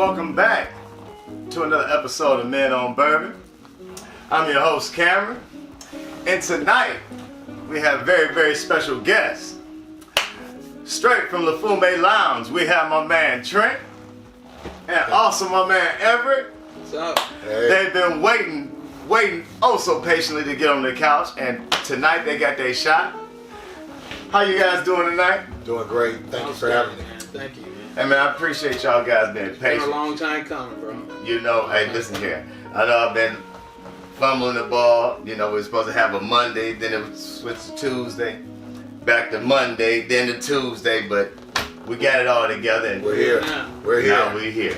welcome back to another episode of Men on Bourbon. I'm your host, Cameron, and tonight we have a very, very special guest. Straight from La Fume Lounge, we have my man Trent, and also my man Everett. What's up? Hey. They've been waiting oh so patiently to get on the couch, and tonight they got their shot. How you guys doing tonight? Doing great. Thank you for having me. Man. Thank you, man. Hey man, I appreciate y'all guys being patient. It's been a long time coming, bro. You know, hey, listen here. I know I've been fumbling the ball. You know, we're supposed to have a Monday, then it switched to Tuesday, back to Monday, then to Tuesday, but we got it all together. And we're here. We're here. Now we're here.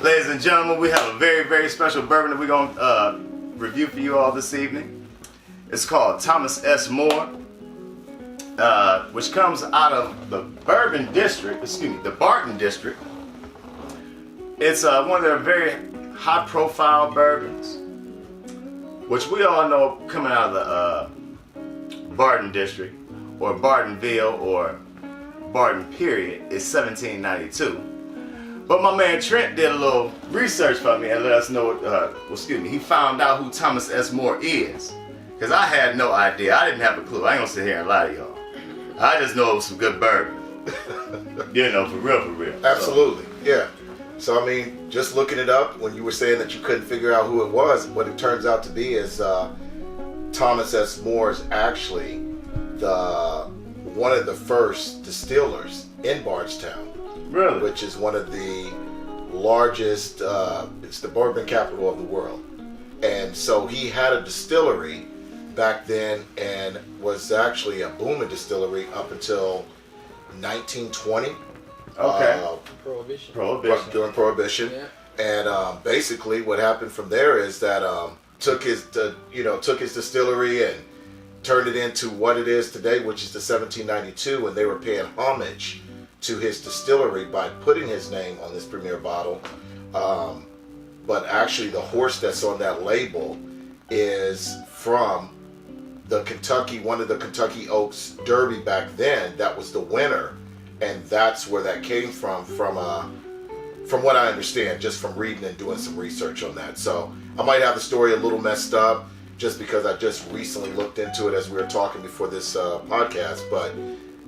Ladies and gentlemen, we have a very, very special bourbon that we're going to review for you all this evening. It's called Thomas S Moore, which comes out of the Barton District. It's one of their very high-profile bourbons, which we all know coming out of the Barton District, or Bartonville, or Barton period, is 1792. But my man Trent did a little research for me and let us know, he found out who Thomas S Moore is. Because I had no idea. I didn't have a clue. I ain't gonna sit here and lie to y'all. I just know it was some good bourbon. You know, for real. Absolutely, yeah. So, I mean, just looking it up, when you were saying that you couldn't figure out who it was, what it turns out to be is Thomas S. Moore is actually one of the first distillers in Bardstown. Really? Which is one of the largest, it's the bourbon capital of the world. And so he had a distillery back then and was actually a booming distillery up until 1920. Okay. Prohibition. During Prohibition. Yeah. And basically what happened from there is that took his distillery and turned it into what it is today, which is the 1792, and they were paying homage to his distillery by putting his name on this premier bottle. But actually the horse that's on that label is from one of the Kentucky Oaks Derby back then. That was the winner, and that's where that came from what I understand, just from reading and doing some research on that. So I might have the story a little messed up just because I just recently looked into it as we were talking before this podcast, but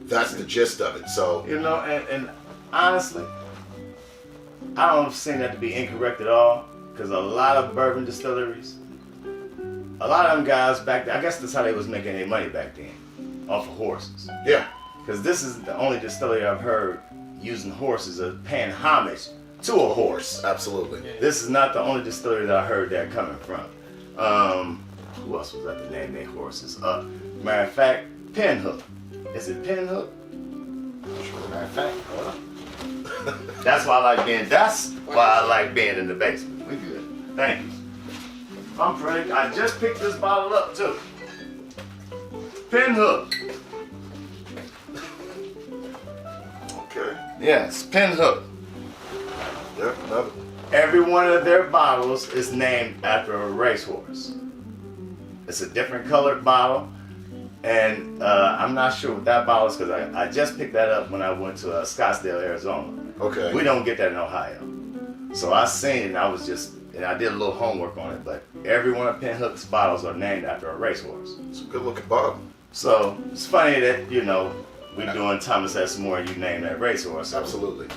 that's the gist of it. So, you know, and honestly, I don't see that to be incorrect at all, because a lot of bourbon distilleries, a lot of them guys back then, I guess that's how they was making their money back then, off of horses. Yeah. Because this is the only distillery I've heard using horses as paying homage to a horse. Absolutely. Yeah. This is not the only distillery that I heard that coming from. Who else was that to name their horses? Matter of fact, Pinhook. Is it Pinhook? Matter of fact, hold on. That's why I like being in the basement. We good. Thank you. I'm pretty. I just picked this bottle up too. Pinhook. Okay. Yes, Pinhook. Yep, another. Every one of their bottles is named after a racehorse. It's a different colored bottle. And I'm not sure what that bottle is, because I just picked that up when I went to Scottsdale, Arizona. Okay. We don't get that in Ohio. So I seen it, and I did a little homework on it, but every one of Pinhook's bottles are named after a racehorse. It's a good looking bottle. So it's funny that, you know, we're doing Thomas S. Moore and you name that racehorse. So Absolutely.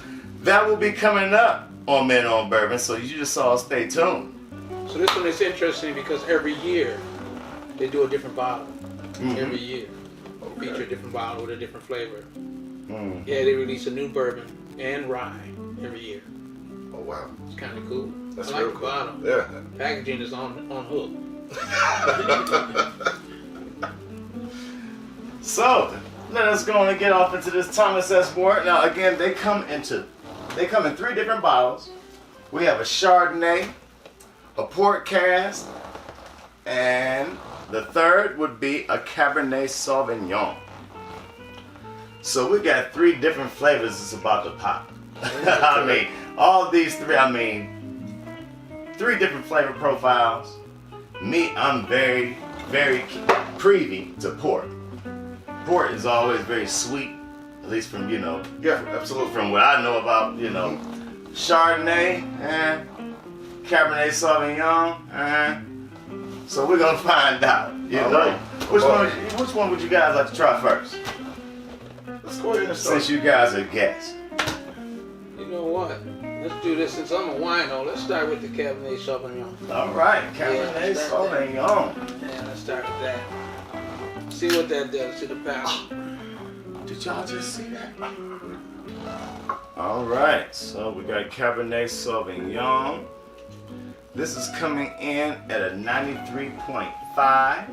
that will be coming up on Men on Bourbon, so you just all stay tuned. So this one is interesting because every year they do a different bottle. Mm-hmm. Every year. Okay. Feature a different bottle with a different flavor. Mm. Yeah, they release a new bourbon and rye every year. Oh, wow. It's kind of cool. That's I like real the cool. bottle. Yeah. Packaging is on hook. So let us go on and get off into this Thomas S. Moore. Now again, they come in 3 different bottles. We have a Chardonnay, a Port cask, and the third would be a Cabernet Sauvignon. So we got 3 different flavors that's about to pop. I mean, all these 3, 3 different flavor profiles. Me, I'm very, very privy to port. Port is always very sweet, at least from, Yeah, absolutely. from what I know about, Chardonnay, Cabernet Sauvignon, So we're gonna find out. You All know, right. which one would you guys like to try first? Let's go ahead and start. Since you guys are guests. You know what? Let's do this. Since I'm a wino, let's start with the Cabernet Sauvignon. All right, Cabernet let's start there. Sauvignon. Yeah, let's start with that. See what that does to the palate. Did y'all just see that? All right, so we got Cabernet Sauvignon. This is coming in at a 93.5.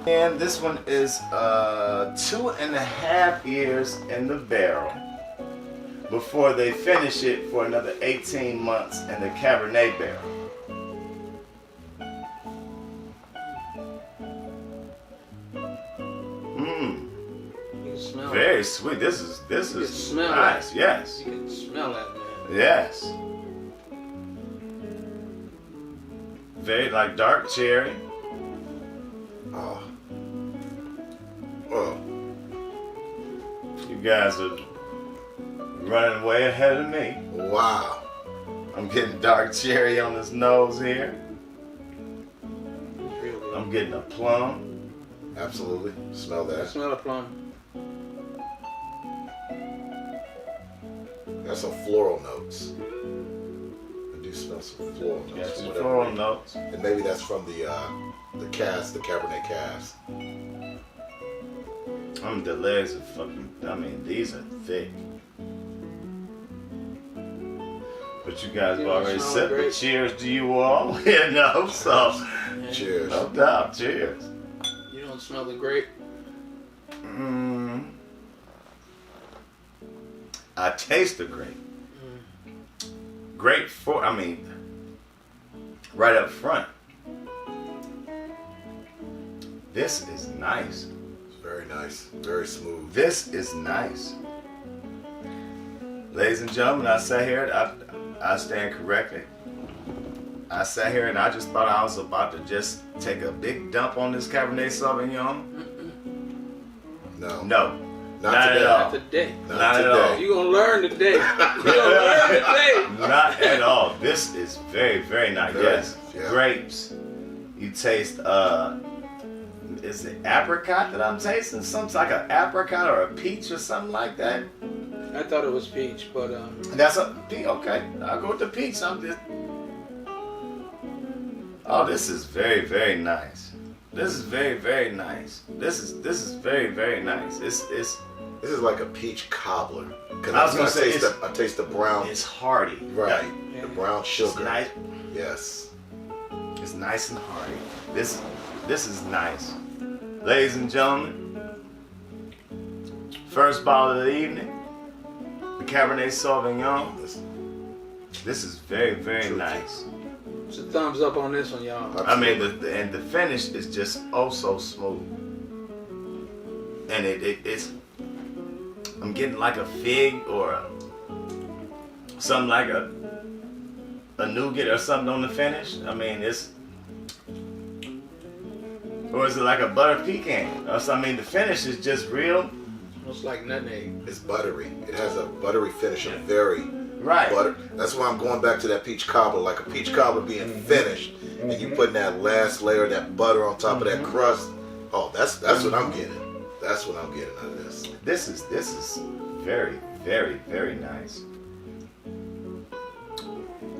And this one is 2.5 years in the barrel before they finish it for another 18 months in the Cabernet barrel. You can smell Very it. sweet. This is can smell nice. it. Yes. You can smell that, man. Yes. Very like dark cherry. Oh. Oh. You guys are running way ahead of me. Wow. I'm getting dark cherry on this nose here. It's real good. I'm getting a plum. Absolutely. Smell I that. smell a plum. Got some floral notes. I do smell some floral notes. Got from some whatever floral reason. notes. And maybe that's from the cast, the Cabernet cast. The legs are fucking, these are thick. But you guys have You already smell said, great. but cheers to you all. You know, so Yeah. Cheers. no doubt, cheers. You don't smell the grape. I taste the grape. Grape right up front. This is nice. It's very nice. Very smooth. This is nice. Ladies and gentlemen, I sat here, I stand corrected. I sat here and I just thought I was about to just take a big dump on this Cabernet Sauvignon. No. No, Not not today. at all. Not today. Not at today. all. You're going to learn today. You're going to learn today. Not at all. This is very, very nice. Very Yes, nice, yeah. grapes. You taste, is it apricot that I'm tasting? Something like an apricot or a peach or something like that. I thought it was peach, but That's okay. I'll go with the peach. Oh, this is very, very nice. This is very, very nice. This is very, very nice. It's This is like a peach cobbler. 'Cause I was gonna say I taste the brown. it's hearty. Right. Yeah. The brown It's sugar. nice. Yes. It's nice and hearty. This is nice. Ladies and gentlemen, first bottle of the evening, the Cabernet Sauvignon. This is very, very nice. it's a thumbs up on this one, y'all. The finish is just oh so smooth, and it's. I'm getting like a fig or something like a nougat or something on the finish. Or is it like a butter pecan or something? The finish is just real. Looks like nutmeg. It's buttery. It has a buttery finish. A very Right. butter. That's why I'm going back to that peach cobbler. Like a peach cobbler being finished, and you putting that last layer of that butter on top of that crust. Oh, that's what I'm getting. That's what I'm getting out of this. This is very, very, very nice.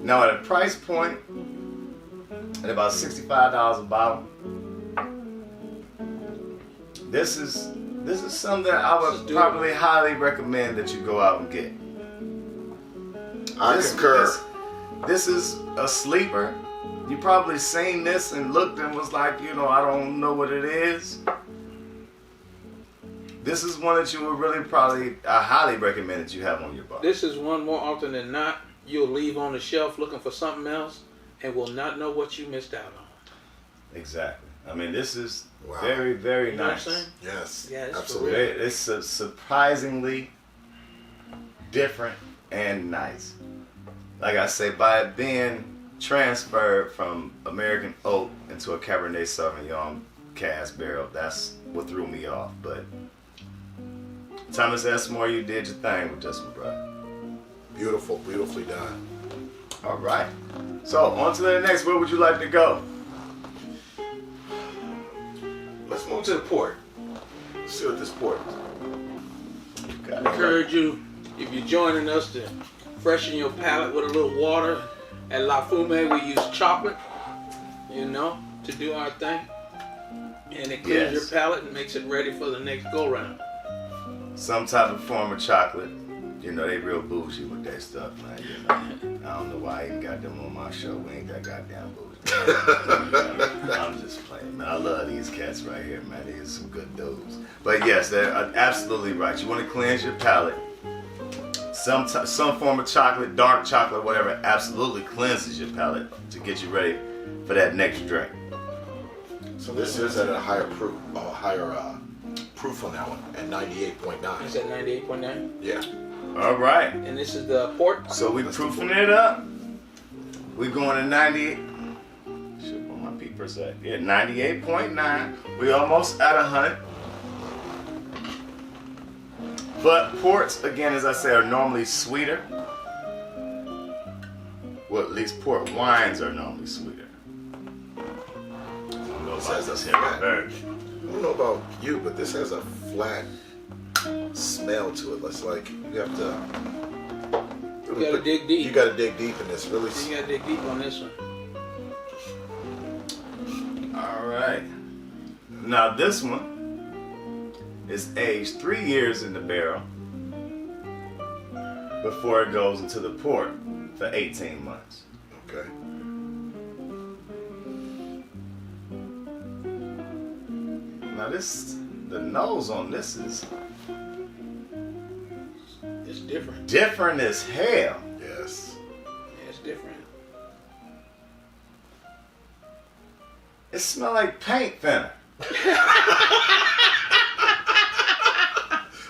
Now at a price point at about $65 a bottle, this is something that I would probably highly recommend that you go out and get. I concur. This is a sleeper. You probably seen this and looked and was like, I don't know what it is. This is one that you would really I highly recommend that you have on your bottle. This is one more often than not you'll leave on the shelf looking for something else and will not know what you missed out on. Exactly. This is Wow. very, very You know what I'm nice. saying? Yes. Yeah, it's for absolutely. It's surprisingly different and nice. Like I say, by it being transferred from American oak into a Cabernet Sauvignon cast barrel, that's what threw me off. But Thomas S Moore, you did your thing with this one, bro. Beautiful, beautifully done. All right. So on to the next. Where would you like to go? Let's move to the port. Let's see what this port is. Got it. Encourage you, if you're joining us, to freshen your palate with a little water. At La Fume, we use chocolate, to do our thing. And it clears your palate and makes it ready for the next go-round. Some type of form of chocolate. They real bougie with that stuff, man. I don't know why I even got them on my show. We ain't that goddamn bougie. I'm just playing, man. I love these cats right here, man. These are some good dudes. But yes, they're absolutely right. You want to cleanse your palate. Some form of chocolate, dark chocolate, whatever, absolutely cleanses your palate to get you ready for that next drink. So this is at a higher proof on that one, at 98.9. Is that 98.9? Yeah. All right. And this is the port. So we proofing it up. We going to 98. Shit, what my peepers at? Yeah, 98.9. We almost at 100. But ports, again, as I say, are normally sweeter. Well, at least port wines are normally sweeter. I don't know about this here. I don't know about you, but this has a flat smell to it. It's like you have to. You gotta dig deep. You gotta dig deep in this. Really. You gotta dig deep on this one. All right. Now this one is aged 3 years in the barrel before it goes into the port for 18 months. Okay. Now the nose on this is It's different. different as hell. Yes. Yeah, it's different. It smells like paint thinner.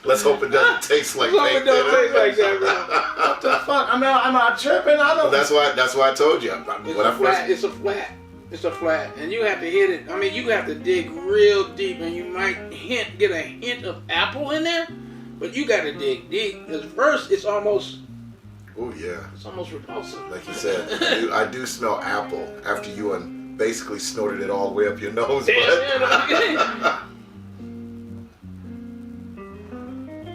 Let's hope it doesn't taste like Let's hope paint it don't thinner. taste like that, bro. What the fuck? Am I tripping? I Well, don't. that's why I told you. It's a flat. It's a flat, and you have to hit it. I mean, you have to dig real deep, and you might get a hint of apple in there, but you got to dig deep. Because first, it's almost Oh yeah. repulsive. Like you said, I do smell apple after you basically snorted it all the way up your nose.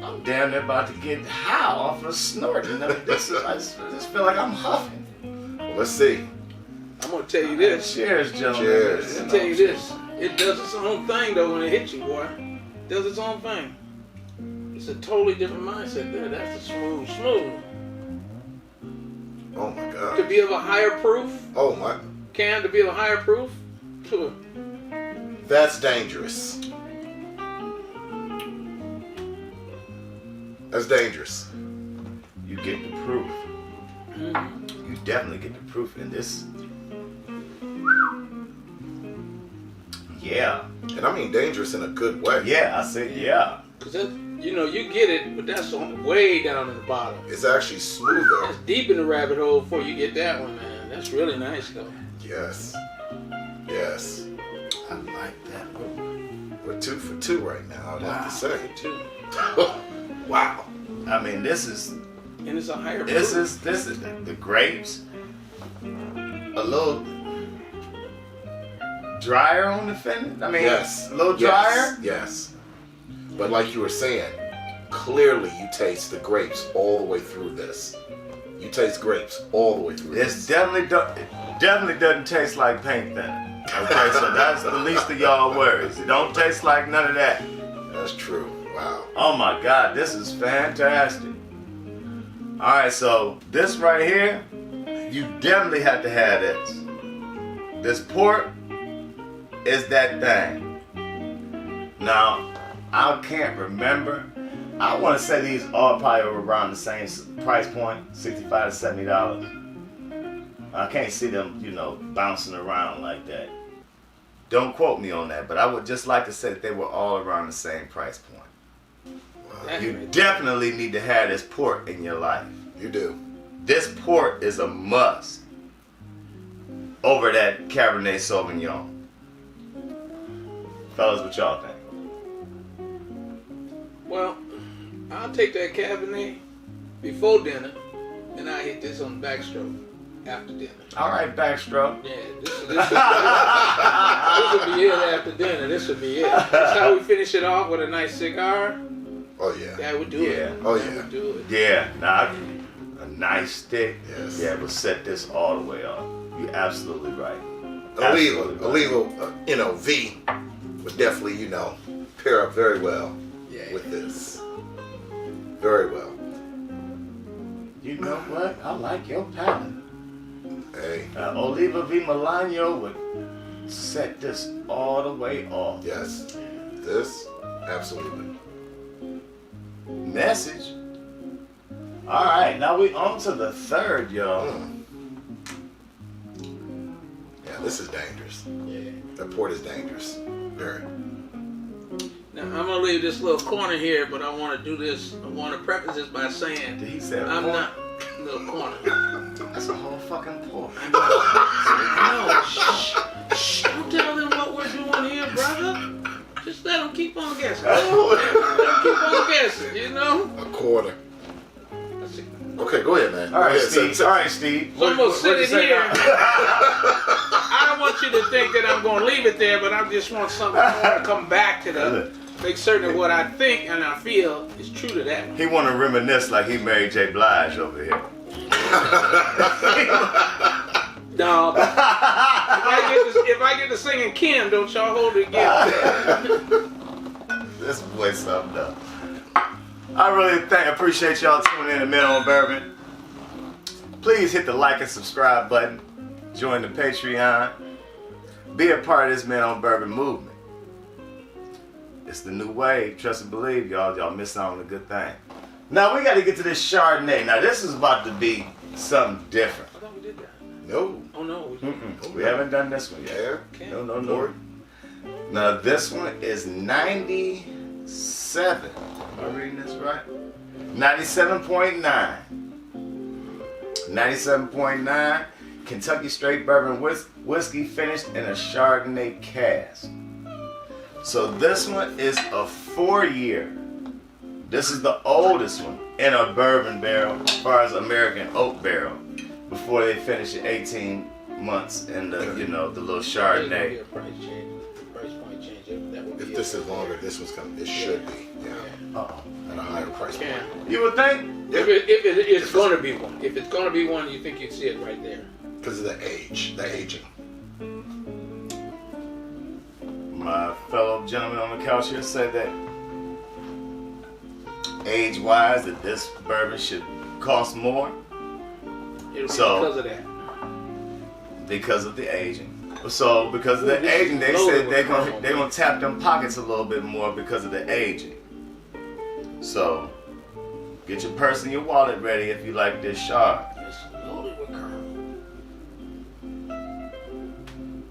I'm damn near about to get high off of snorting. I mean, I just feel like I'm huffing. Well, let's see. I'm gonna tell you this. Cheers, gentlemen. Cheers. I'll tell you this. It does its own thing though when it hits you, boy. It does its own thing. It's a totally different mindset there. That's the smooth. Oh my To god. be of a higher proof, Oh my. to be of a higher proof. Phew. That's dangerous. That's dangerous. You get the proof. You definitely get the proof in this. Yeah. And I mean dangerous in a good way. Yeah, I said yeah. Cause that, you get it, but that's way down in the bottom. It's actually smoother. That's deep in the rabbit hole before you get that one, man. That's really nice though. Yes. Yes. I like that. We're 2 for 2 right now, I'd have to say. Too. Wow. I mean, this is And it's a higher this proof. is the grapes. A little drier on the finish. I mean, Yes. a little drier. Yes. But like you were saying, clearly you taste the grapes all the way through this. You taste grapes all the way through It's this. definitely doesn't taste like paint thinner. Okay, so that's the least of y'all worries. It don't taste like none of that. That's true. Wow. Oh my God, this is fantastic. All right, so this right here, you definitely have to have this. This port is that thing. Now, I can't remember. I want to say these all probably around the same price point, $65 to $70. I can't see them, bouncing around like that. Don't quote me on that, but I would just like to say that they were all around the same price point. You definitely need to have this port in your life. You do. This port is a must over that Cabernet Sauvignon. Fellas, what y'all think? Well, I'll take that Cabernet before dinner, and I hit this on the backstroke after dinner. All right, backstroke. Yeah, this will be it after dinner. This will be it. That's how we finish it off with a nice cigar. Oh yeah. That would do it. Oh That yeah. would do it. Yeah, now a nice stick. Yes. Yeah, will set this all the way off. You're absolutely right. Oliva, V would definitely, pair up very well Yeah. with this. Very well. You know what? I like your palate. Hey, Oliva V Milano would set this all the way off. yes. This, absolutely. Message. All right, now we on to the third, y'all. Yeah, this is dangerous. Yeah. That port is dangerous. Very. Now I'm gonna leave this little corner here, but I want to do this. I want to preface this by saying Did he say a I'm port? not little corner. That's a whole fucking port. No, shh. Don't tell them what we're doing here, brother. Just let them keep on guessing. Let them keep on guessing, A quarter. That's it. Okay, go ahead, man. All right, Go ahead, Steve. say- All right, Steve. So I'm gonna sit you it say here. now? I don't want you to think that I'm gonna leave it there, but I just want something I want to come back to make certain that what I think and I feel is true to that. He want to reminisce like he Mary J. Blige over here. No, but if I get to singing Kim, don't y'all hold it against me. This boy something up. I really appreciate y'all tuning in to Men on Bourbon. Please hit the like and subscribe button. Join the Patreon. Be a part of this Men on Bourbon movement. It's the new wave. Trust and believe, y'all. Y'all miss out on a good thing. Now we got to get to this Chardonnay. Now this is about to be something different. I thought we did that. No. Oh no. We haven't done this one yet. Yeah. Okay. No. Now this one is 97. Am I reading this right? 97.9. 97.9 Kentucky straight bourbon whiskey finished in a Chardonnay cask. So this one is a 4-year. This is the oldest one in a bourbon barrel as far as American oak barrel before they finish it 18 months in the, the little There's Chardonnay. gonna be a price change. Price point change. That would be If it. this is longer, this one's coming. It should be. Yeah. Uh-oh. At a higher price point. Yeah. You would think? If it's gonna be one. If it's gonna be one, you think you'd see it right there. Because of the age. The aging. My fellow gentleman on the couch here said that age-wise that this bourbon should cost more It'll be So- because of that. because of the aging. So because of the This aging, is they loaded said with caramel. they're gonna tap them pockets a little bit more because of the aging. So get your purse and your wallet ready if you like this Chard. It's loaded with caramel.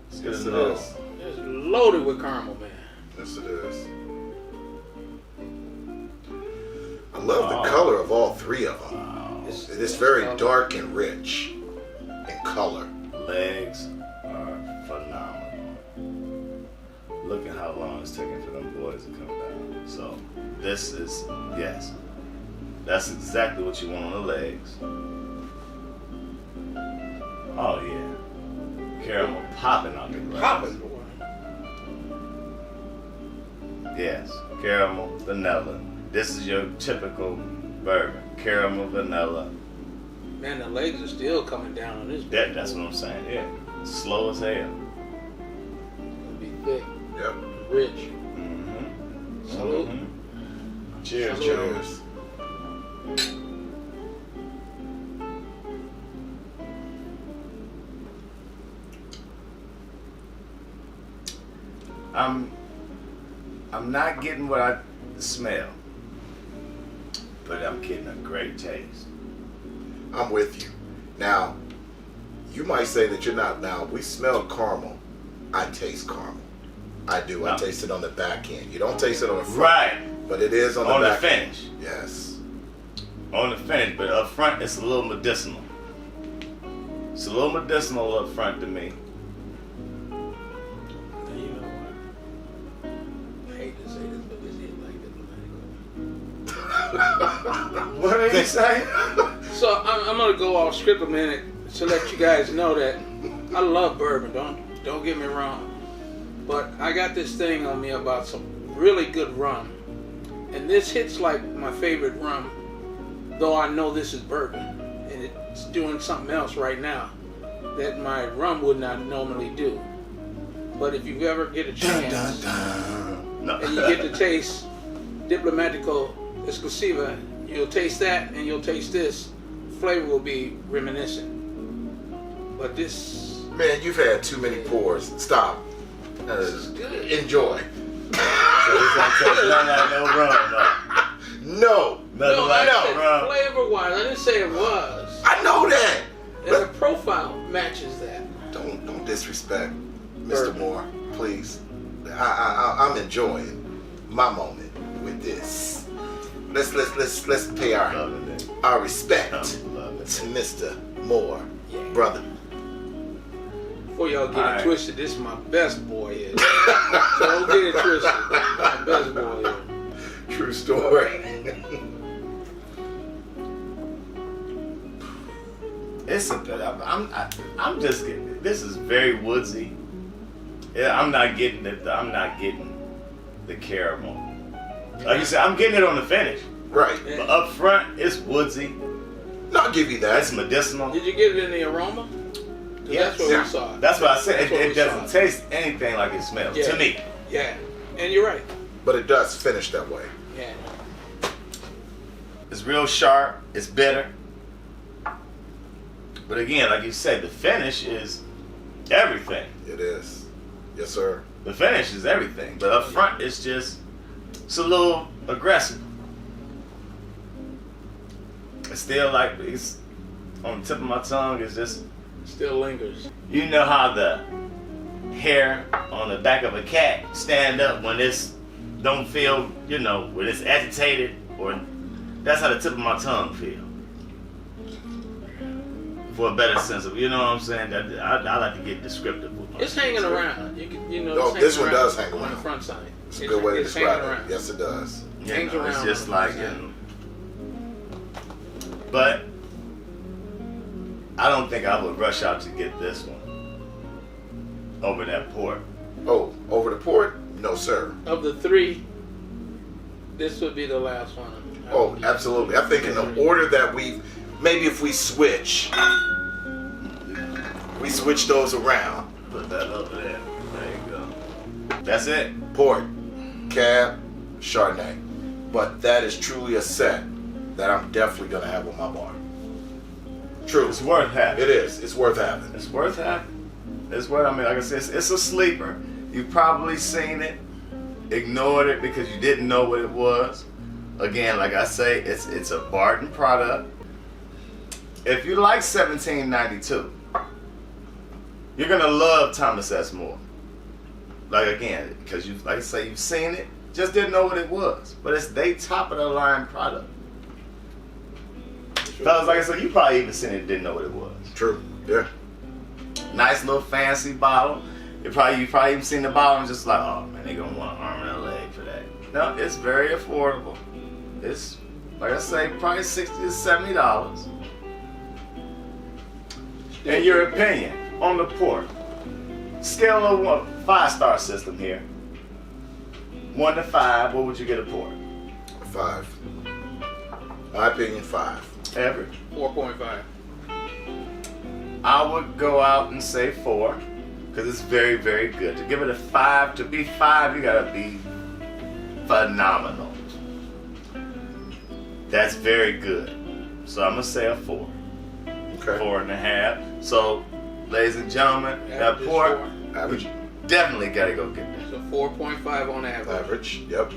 It's good Yes, to it know. is. It's loaded with caramel, man. Yes, it is. I love the Wow. color of all three of them. Wow. It's very dark and rich in color. Legs are phenomenal. Look at how long it's taking for them boys to come down. So this is, yes, that's exactly what you want on the legs. Oh yeah, caramel popping out the glass. Popping, boy. Yes, caramel, vanilla. This is your typical bourbon. Caramel, vanilla. Man, the legs are still coming down on this. That's what I'm saying. Yeah, slow as hell. It'll be thick, Yep. rich. Mm-hmm. Salute. Cheers, Salute. cheers. I'm not getting what I smell, but I'm getting a great taste. I'm with you. Now, you might say that you're not. Now, we smell caramel. I taste caramel. I do. I No. taste it on the back end. You don't taste it on the front. Right, But it is on the on the back end. finish. Yes. On the finish, but up front it's a little medicinal. It's a little medicinal up front to me. And you know what? I hate to say this, but this is like this. What you say? So I'm gonna go off script a minute to let you guys know that I love bourbon. Don't get me wrong, but I got this thing on me about some really good rum, and this hits like my favorite rum. Though I know this is bourbon, and it's doing something else right now that my rum would not normally do. But if you ever get a chance No. and you get to taste Diplomatico Exclusiva, you'll taste that and you'll taste this. Flavor will be reminiscent. But this... Man, you've had too many pours. Stop. This is good. Enjoy. So it's gonna taste none of no rum, no. No. Nothing No, like I said rum. flavor-wise. I didn't say it was. I know that. And the profile matches that. Don't disrespect Mr. Bourbon. Moore, please. I'm enjoying my moment with this. Let's pay our respect to Mr. Moore, brother. Before y'all get Alright. it twisted, this is my best boy here. So don't get it twisted. This is my best boy here. True story. It's a bit. I'm just getting. This is very woodsy. Yeah, I'm not getting it. I'm not getting the caramel. Like you said, I'm getting it on the finish. Right. But up front, it's woodsy. No, I'll give you That's that. medicinal. Did you get it in the aroma? 'Cause that's what Yeah. we saw. That's what I said. That's what It we doesn't saw. taste anything like it smells Yeah. to me. Yeah, and you're right. But it does finish that way. Yeah. It's real sharp. It's bitter. But again, like you said, the finish is everything. It is. Yes, sir. The finish is everything. But up front, it's a little aggressive. It's still like, it's on the tip of my tongue. It's just, Still lingers. you know how the hair on the back of a cat stand up when it's don't feel, when it's agitated, or that's how the tip of my tongue feel. For a better sense of, you know what I'm saying? I like to get descriptive with my It's hanging around. Oh, this one does hang on the around. front side. It's a good way to it's hanging describe around. it. Yes, it does. Hangs It's around just on the like, front side. but I don't think I would rush out to get this one over that port. Oh, over the port? No, sir. Of the three, this would be the last one. Oh, absolutely. I think in the order that maybe if we switch those around. Put that over there. There you go. That's it. Port, Cab, Chardonnay. But that is truly a set that I'm definitely going to have on my bar. True. It's worth having. It is. It's worth having. It's worth having. It's worth. I mean, like I said, it's a sleeper. You've probably seen it, ignored it because you didn't know what it was. Again, like I say, it's a Barton product. If you like 1792, you're gonna love Thomas S Moore. Like again, because like I say, you've seen it, just didn't know what it was. But it's they top of the line product. Fellas, like I said, you probably even seen it, didn't know what it was. True. Yeah. Nice little fancy bottle. You probably even seen the bottle and just like, oh man, they gonna want an arm and a leg for that. No, it's very affordable. It's like I say, probably $60 to $70. In your opinion, on the port, scale of 1, 5-star system here. 1 to 5, what would you get a port? 5. My opinion, 5. Average. 4.5. I would go out and say 4, because it's very, very good. To give it a 5, to be 5, you gotta be phenomenal. That's very good. So I'm gonna say a 4. Okay. 4.5. So, ladies and gentlemen, that Average is port, 4. Average. you definitely gotta go get that. So 4.5 on average. Average. Yep.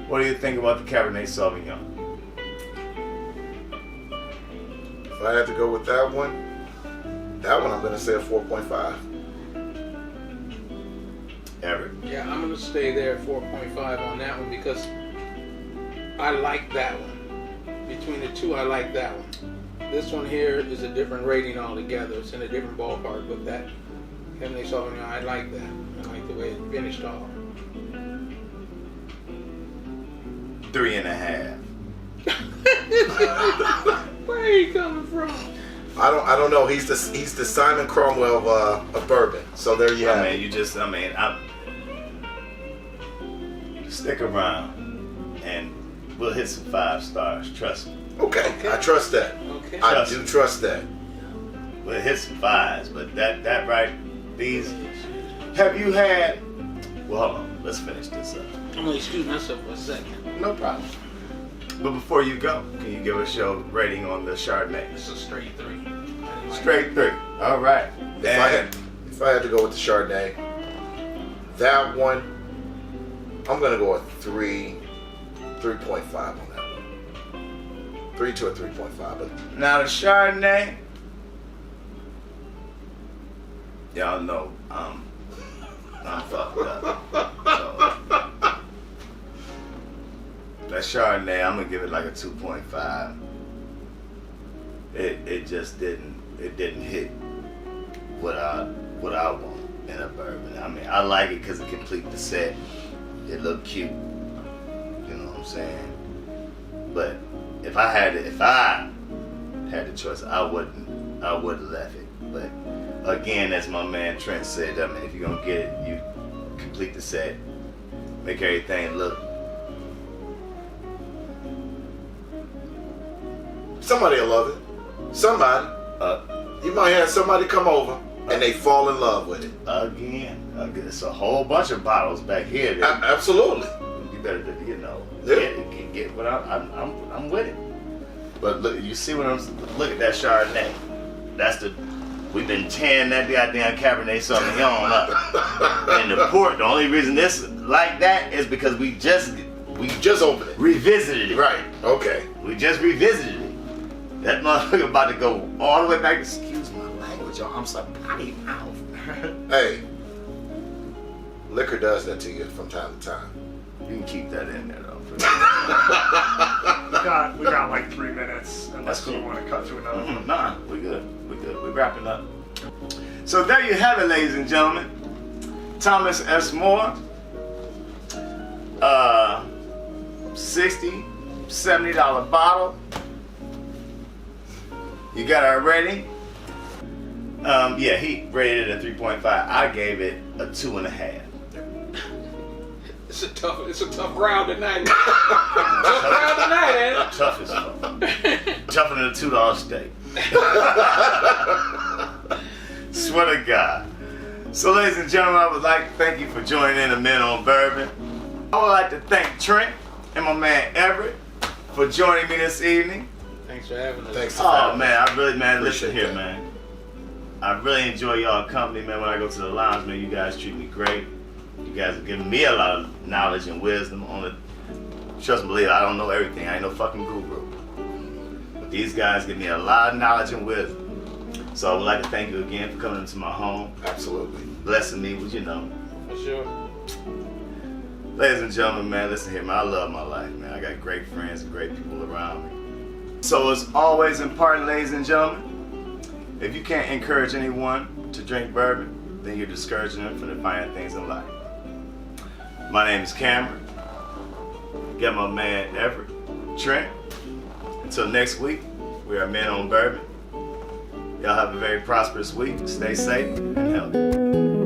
What do you think about the Cabernet Sauvignon? If I had to go with that one I'm going to say a 4.5. Average. Yeah, I'm gonna stay there at 4.5 on that one because I like that one. Between the two, I like that one. This one here is a different rating altogether. It's in a different ballpark, but that Cabernet Sauvignon, I like that. I like the way it finished off. 3.5. Where are you coming from? I don't know. He's the Simon Cromwell of bourbon. So there you have it. Stick around and we'll hit some 5 stars. Trust me. Okay. I trust that. Okay. I do trust that. We'll hit some 5s, but that right, these. Have you had? Well, hold on. Let's finish this up. I'm gonna excuse myself for a second. No problem. But before you go, can you give us your rating on the Chardonnay? It's a straight 3. Straight 3. All right. If I had to go with the Chardonnay, that one, I'm gonna go with 3.5 on that one. 3 to a 3.5. But Now the Chardonnay, y'all know I'm fucked up. So, that Chardonnay, I'm gonna give it like a 2.5. It just didn't hit what I want in a bourbon. I mean, I like it because it completes the set. It looked cute. You know what I'm saying? But if I had the choice, I would have left it. But again, as my man Trent said, I mean, if you're gonna get it, you complete the set, make everything look. somebody will love it. Somebody. You might have somebody come over and they fall in love with it. Again, it's a whole bunch of bottles back here. Absolutely. You better, Yeah. get what I'm with it. But look, you see what look at that Chardonnay. We've been tearing that goddamn Cabernet Sauvignon up. And the port, the only reason this like that is because we just opened it. Revisited it. Right. Okay. We just revisited it. That motherfucker about to go all the way back. Excuse my language, y'all. I'm so potty mouth. Hey, liquor does that to you from time to time. You can keep that in there though. We got like 3 minutes, unless That's cool. you want to cut to another one. Nah, we good. We're wrapping up. So there you have it, ladies and gentlemen. Thomas S Moore. $60, $70 bottle. You got our rating. Yeah, he rated it a 3.5. I gave it a 2.5. It's a tough round tonight. Tough round tonight, ain't it? Tough as fuck. Tougher than a $2 steak. Swear to God. So, ladies and gentlemen, I would like to thank you for joining in the Men on Bourbon. I would like to thank Trent and my man Everett for joining me this evening. Thanks for having us. Thanks for Oh having man, us. I really, listen Appreciate here, that. man. I really enjoy y'all company, man. When I go to the lounge, man, you guys treat me great. You guys have given me a lot of knowledge and wisdom on it. Trust and believe, I don't know everything. I ain't no fucking guru. But these guys give me a lot of knowledge and wisdom. So I would like to thank you again for coming into my home, Absolutely. blessing me with, For sure. Ladies and gentlemen, man, listen here, man. I love my life, man. I got great friends and great people around me. So it's always important, ladies and gentlemen, if you can't encourage anyone to drink bourbon, then you're discouraging them from the finer things in life. My name is Cameron. Got my man Everett, Trent. Until next week, we are Men on Bourbon. Y'all have a very prosperous week. Stay safe and healthy.